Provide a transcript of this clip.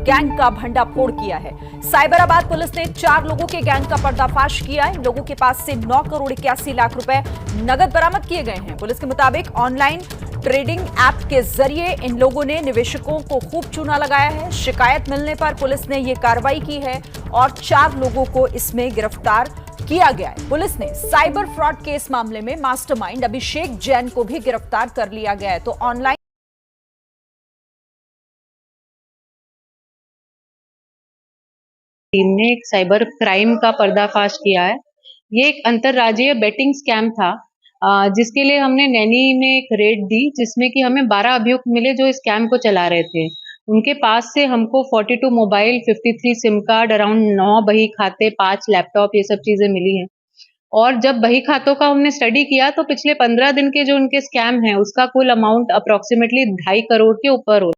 Gang का भंडाफोड़ किया है। साइबराबाद पुलिस ने 4 लोगों के गैंग का पर्दाफाश किया है। इन लोगों के पास से 9 करोड़ 81 लाख रुपए नगद बरामद किए गए हैं। पुलिस के मुताबिक ऑनलाइन ट्रेडिंग ऐप के जरिए इन लोगों ने निवेशकों को खूब चूना लगाया है। शिकायत मिलने पर पुलिस ने यह कार्रवाई की है और 4 लोगों को इसमें गिरफ्तार किया गया है। पुलिस ने साइबर फ्रॉड केस मामले में मास्टरमाइंड अभिषेक जैन को भी गिरफ्तार कर लिया गया है। तो ऑनलाइन टीम ने एक साइबर क्राइम का पर्दाफाश किया है। ये एक अंतर्राज्यीय बेटिंग स्कैम था, जिसके लिए हमने नैनी में एक रेड दी, जिसमें कि हमें 12 अभियुक्त मिले जो इस स्कैम को चला रहे थे। उनके पास से हमको 42 मोबाइल, 53 सिम कार्ड, अराउंड 9 बही खाते, 5 लैपटॉप, ये सब चीजें मिली हैं। और जब बही खातों का हमने स्टडी किया तो पिछले 15 दिन के जो उनके स्कैम हैं उसका कुल अमाउंट अप्रोक्सीमेटली 2.5 करोड़ के ऊपर हो